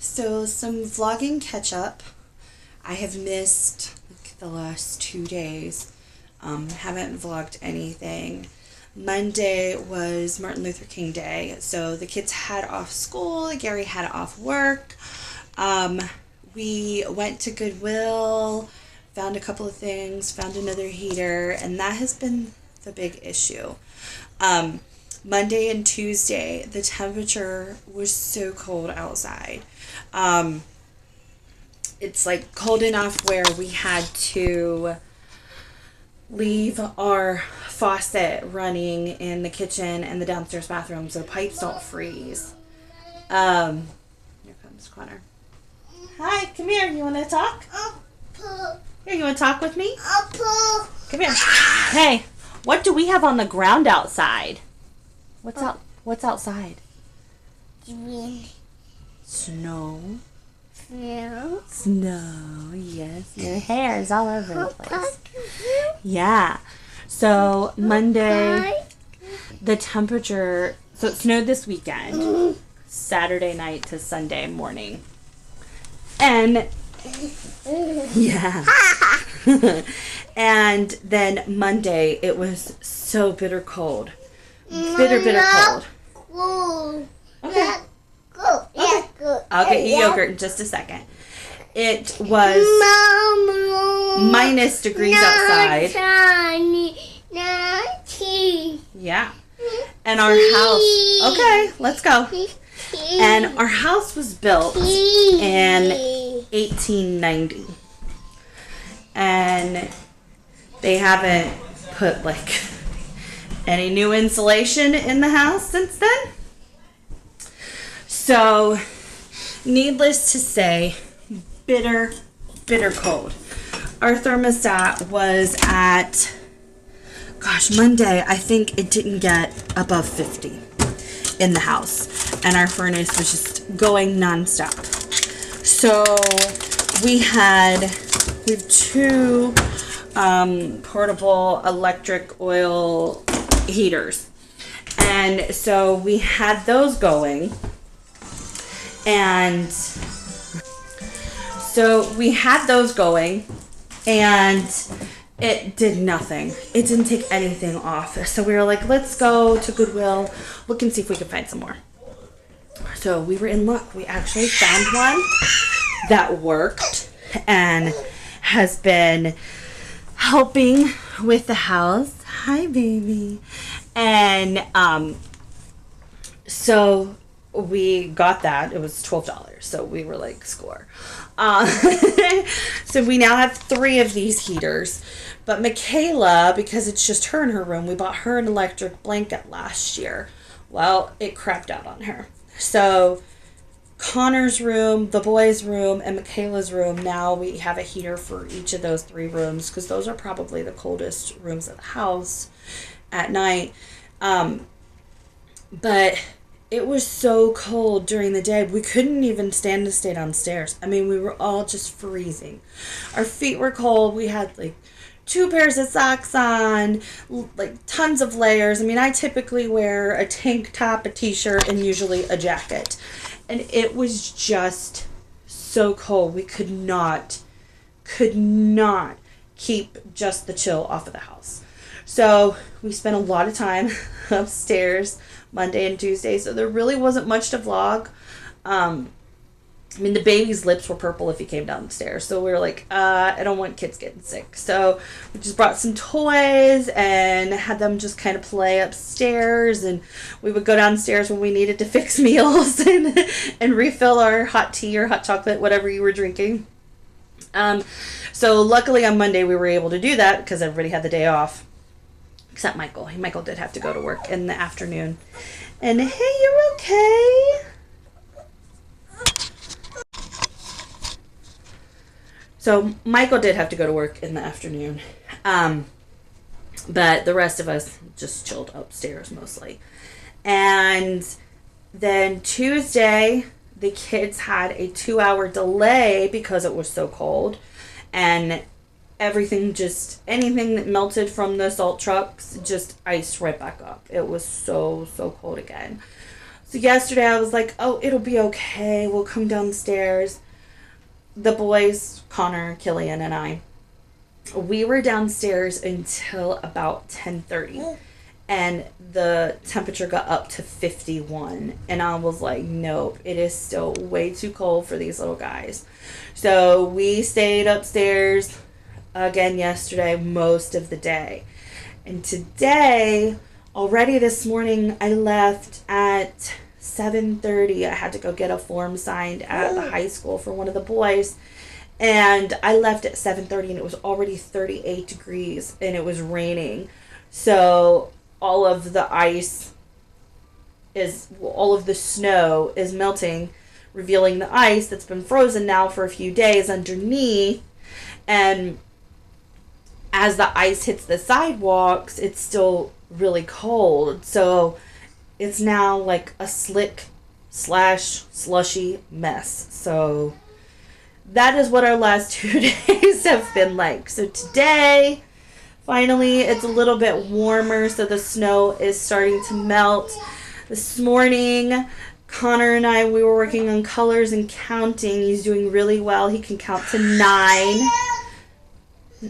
So, some vlogging catch up. I have missed the last 2 days. Haven't vlogged anything. Monday was Martin Luther King Day, so the kids had off school. Gary had off work. We went to Goodwill, found a couple of things, found another heater, and that has been the big issue. Monday and Tuesday, the temperature was so cold outside. It's like cold enough where we had to leave our faucet running in the kitchen and the downstairs bathroom so pipes don't freeze. Here comes Connor. Hi, come here. You want to talk? Here, you want to talk with me? Come here. Hey, what do we have on the ground outside? What's outside? Snow. Snow, yes. Your hair is all over the place. Yeah. So Monday, the temperature, so it snowed this weekend, Saturday night to Sunday morning. And, yeah. And then Monday, it was so bitter cold. Bitter cold. Okay. I'll get you yogurt in just a second. It was minus degrees outside. Yeah. And our house, okay, let's go. And our house was built in 1890. And they haven't put like any new insulation in the house since then. So, needless to say, bitter cold. Our thermostat was at, Monday, I think it didn't get above 50 in the house. And our furnace was just going nonstop. So, we have two portable electric oil heaters. And so we had those going. And so we had those going, and it did nothing. It didn't take anything off. So we were like, let's go to Goodwill, look and see if we can find some more. So we were in luck. We actually found one that worked and has been helping with the house. Hi, baby. And so we got that. It was $12. So we were like, score. So we now have 3 of these heaters. But Michaela, because it's just her in her room, we bought her an electric blanket last year. Well, it crapped out on her. So Connor's room, the boys' room, and Michaela's room, now we have a heater for each of those 3 rooms because those are probably the coldest rooms of the house at night. But it was so cold during the day. We couldn't even stand to stay downstairs. I mean, we were all just freezing. Our feet were cold. We had like 2 pairs of socks on, like tons of layers. I mean, I typically wear a tank top, a t-shirt, and usually a jacket. And it was just so cold. We could not keep just the chill off of the house. So we spent a lot of time upstairs Monday and Tuesday, so there really wasn't much to vlog. I mean, the baby's lips were purple if he came downstairs, so we were like, I don't want kids getting sick. So we just brought some toys and had them just kind of play upstairs, and we would go downstairs when we needed to fix meals and refill our hot tea or hot chocolate, whatever you were drinking. So luckily on Monday we were able to do that because everybody had the day off. Except Michael. Michael did have to go to work in the afternoon. And hey, you're okay? So Michael did have to go to work in the afternoon. But the rest of us just chilled upstairs mostly. And then Tuesday, the kids had a 2-hour delay because it was so cold. And everything anything that melted from the salt trucks just iced right back up. It was so cold again. So yesterday I was like, oh, it'll be okay. We'll come downstairs. The boys, Connor, Killian, and I, we were downstairs until about 10:30. And the temperature got up to 51. And I was like, nope, it is still way too cold for these little guys. So we stayed upstairs again yesterday most of the day. And today, already this morning, I left at 7:30. I had to go get a form signed at the high school for one of the boys. And I left at 7:30 and it was already 38 degrees and it was raining. So all of the snow is melting, revealing the ice that's been frozen now for a few days underneath. And as the ice hits the sidewalks, it's still really cold. So it's now like a slick / slushy mess. So that is what our last 2 days have been like. So today, finally, it's a little bit warmer, so the snow is starting to melt. This morning, Connor and I, we were working on colors and counting. He's doing really well. He can count to 9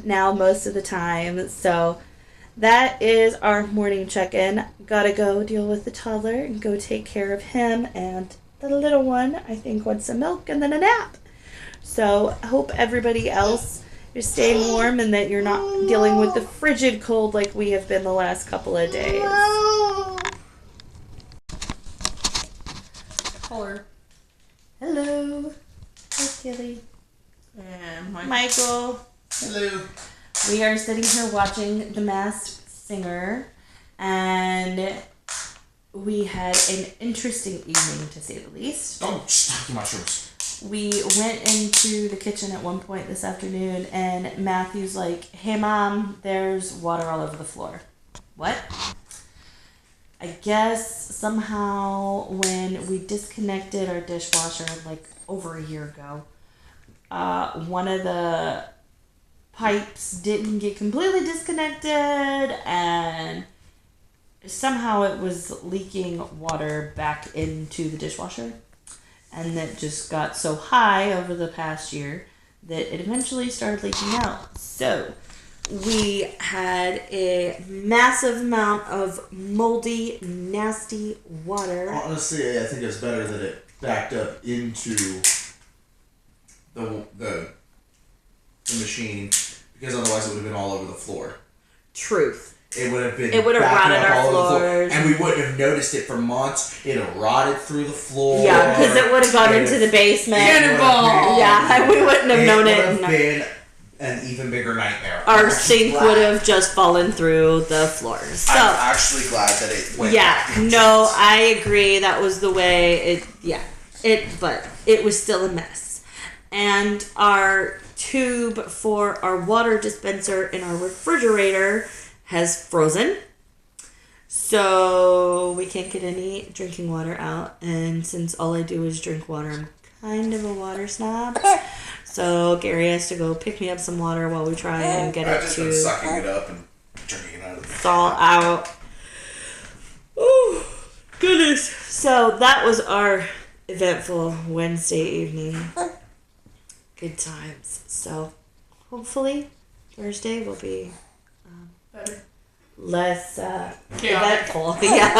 now most of the time. So that is our morning check-in. Gotta go deal with the toddler and go take care of him. And the little one, I think, wants some milk and then a nap. So I hope everybody else is staying warm and that you're not dealing with the frigid cold like we have been the last couple of days. Color. Hello. Hi, Kelly. And Michael. Hello. We are sitting here watching The Masked Singer, and we had an interesting evening, to say the least. Don't stop the mushrooms. We went into the kitchen at one point this afternoon, and Matthew's like, hey, Mom, there's water all over the floor. What? I guess somehow when we disconnected our dishwasher, like over a year ago, one of the pipes didn't get completely disconnected, and somehow it was leaking water back into the dishwasher. And that just got so high over the past year that it eventually started leaking out. So we had a massive amount of moldy, nasty water. Honestly, I think it's better that it backed up into the machine, because otherwise it would have been all over the floor. Truth. It would have been. It would have rotted our floors, and we wouldn't have noticed it for months. It have rotted through the floor. Yeah, because it would have gone into the basement. Yeah, we wouldn't have known it. It would have been an even bigger nightmare. Our sink would have just fallen through the floors. So, I'm actually glad that it went. Yeah, no, I agree. That was the way it. Yeah, but it was still a mess, and our tube for our water dispenser in our refrigerator has frozen, so we can't get any drinking water out. And since all I do is drink water, I'm kind of a water snob. So Gary has to go pick me up some water while we try and get I've it just to been sucking it up and drinking it out of the thaw out. Oh, goodness. So that was our eventful Wednesday evening. Good times. So hopefully Thursday will be better. Less eventful. Yeah.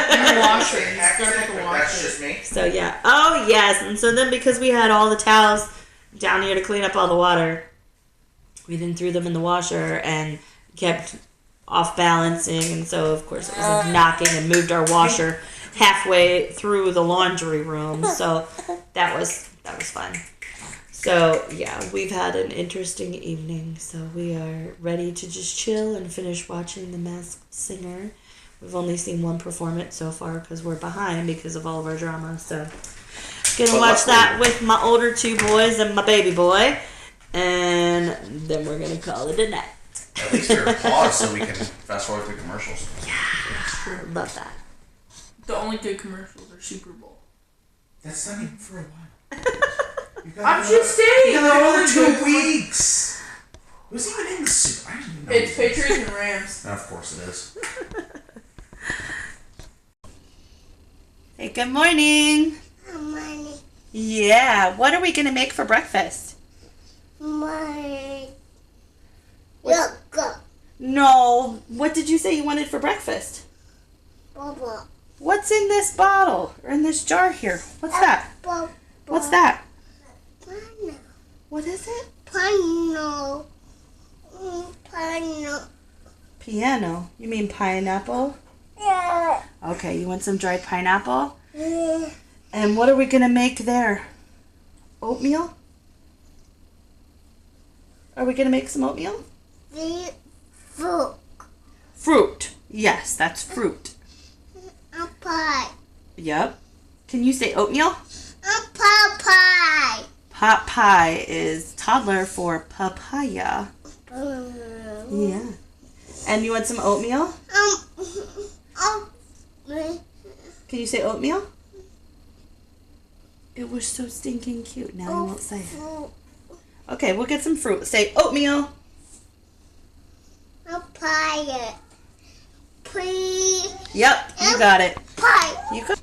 And washing. That's just me. So yeah. Oh yes. And so then because we had all the towels down here to clean up all the water, we then threw them in the washer and kept off balancing, and so of course it was knocking and moved our washer halfway through the laundry room. So that was fun. So, yeah, we've had an interesting evening, so we are ready to just chill and finish watching The Masked Singer. We've only seen one performance so far because we're behind because of all of our drama, so gonna watch that with my older 2 boys and my baby boy, and then we're gonna call it a night. At least they're paused so we can fast forward through commercials. Yeah, love that. The only good commercials are Super Bowl. That's not even for a while. I'm just saying. You got another 2 weeks. Who's even in the Super? I didn't even know. It's Patriots and Rams. Of course it is. Hey, good morning. Money. Yeah, what are we going to make for breakfast? Money. Yogurt. No, what did you say you wanted for breakfast? Bubble. What's in this bottle or in this jar here? What's that? Bubble. What's that? Pano. What is it? Pano. Pano. Piano. You mean pineapple? Yeah. Okay, you want some dried pineapple? Yeah. And what are we going to make there? Oatmeal? Are we going to make some oatmeal? The fruit. Fruit. Yes, that's fruit. A pie. Yep. Can you say oatmeal? A pie. Pot pie is toddler for papaya. Yeah. And you want some oatmeal? Can you say oatmeal? It was so stinking cute. Now you won't say it. Okay, we'll get some fruit. Say oatmeal. A pie. Please. Yep, you got it. Pie. You got.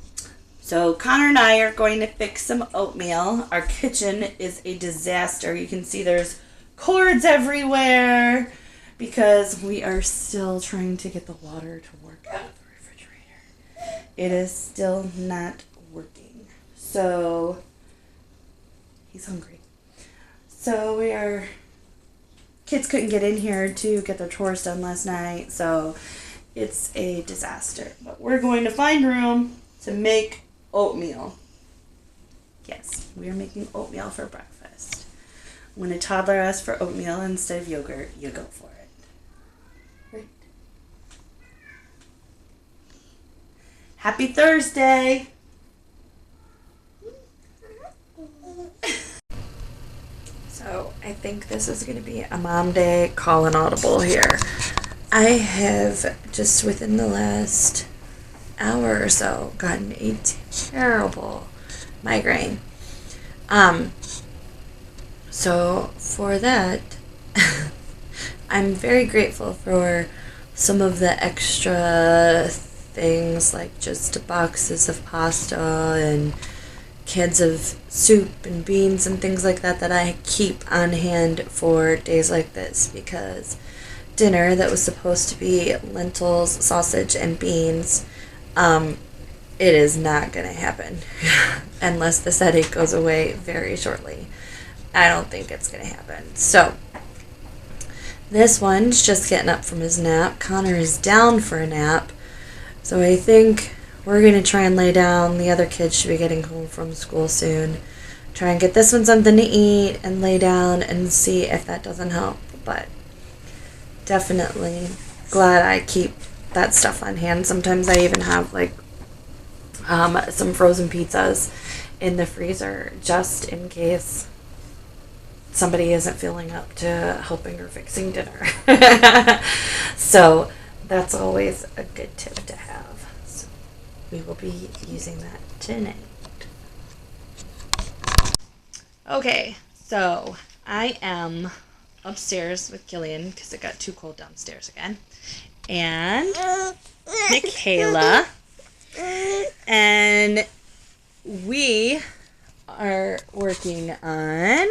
So Connor and I are going to fix some oatmeal. Our kitchen is a disaster. You can see there's cords everywhere because we are still trying to get the water to work out of the refrigerator. It is still not working. So he's hungry. So kids couldn't get in here to get their chores done last night. So it's a disaster. But we're going to find room to make oatmeal. Yes, we are making oatmeal for breakfast. When a toddler asks for oatmeal instead of yogurt, you go for it. Right. Happy Thursday! So I think this is going to be a mom day calling audible here. I have just within the last hour or so gotten a terrible migraine. So for that, I'm very grateful for some of the extra things like just boxes of pasta and cans of soup and beans and things like that I keep on hand for days like this, because dinner that was supposed to be lentils, sausage, and beans, it is not going to happen unless this headache goes away very shortly. I don't think it's going to happen. So this one's just getting up from his nap. Connor is down for a nap. So I think we're going to try and lay down. The other kids should be getting home from school soon. Try and get this one something to eat and lay down and see if that doesn't help. But definitely glad I keep that stuff on hand. Sometimes I even have like some frozen pizzas in the freezer just in case somebody isn't feeling up to helping or fixing dinner. So that's always a good tip to have. So we will be using that tonight. Okay, so I am upstairs with Killian because it got too cold downstairs again. And Michaela. And we are working on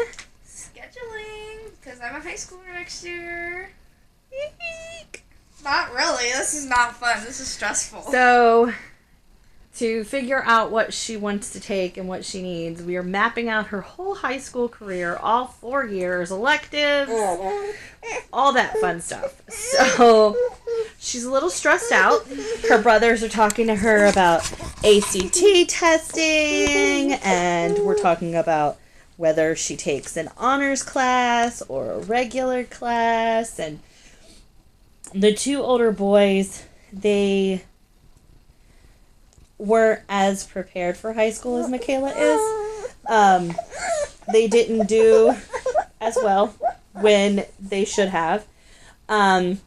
scheduling because I'm a high schooler next year. Not really. This is not fun. This is stressful. So, to figure out what she wants to take and what she needs, we are mapping out her whole high school career, all 4 years, electives, all that fun stuff. So, she's a little stressed out. Her brothers are talking to her about ACT testing, and we're talking about whether she takes an honors class or a regular class. And the two older boys, they weren't as prepared for high school as Michaela is. They didn't do as well when they should have. And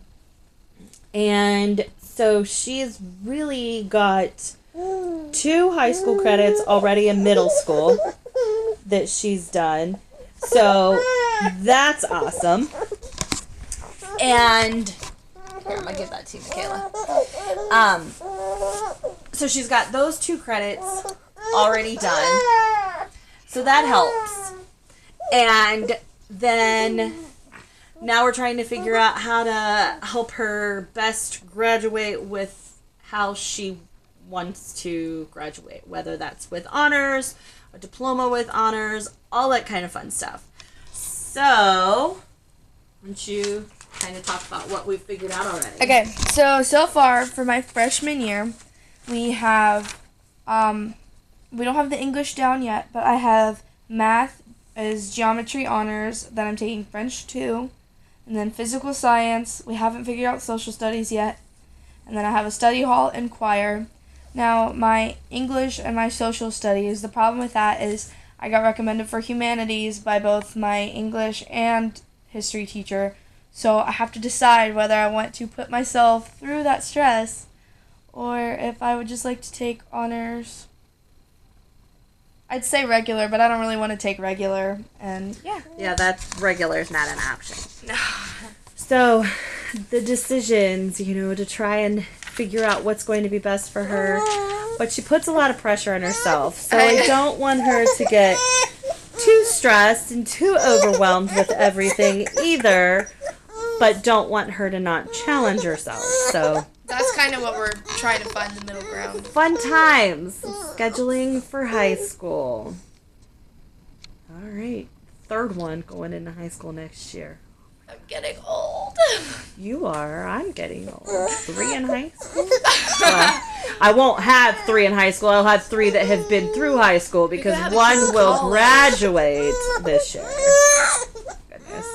so she's really got 2 high school credits already in middle school that she's done. So that's awesome. And here, I'm gonna give that to you, Michaela. So she's got those 2 credits already done. So that helps. And then now we're trying to figure out how to help her best graduate with how she wants to graduate, whether that's with honors, a diploma with honors, all that kind of fun stuff. So, why don't you kind of talk about what we've figured out already? Okay, so far for my freshman year, we have, we don't have the English down yet, but I have math is geometry honors, then I'm taking French 2, and then physical science. We haven't figured out social studies yet, and then I have a study hall and choir. Now, my English and my social studies, the problem with that is I got recommended for humanities by both my English and history teacher, so I have to decide whether I want to put myself through that stress or if I would just like to take honors. I'd say regular, but I don't really want to take regular, and yeah. Yeah, that's regular is not an option. So, the decisions, to try and figure out what's going to be best for her, but she puts a lot of pressure on herself. So I don't want her to get too stressed and too overwhelmed with everything either, but don't want her to not challenge herself. So That's kind of what we're trying to find the middle ground. fun times, scheduling for high school. All right, 3rd one going into high school next year. I'm getting old. You are. I'm getting old. 3 in high school? Well, I won't have 3 in high school. I'll have 3 that have been through high school because have one it in will college. graduate this year. Goodness.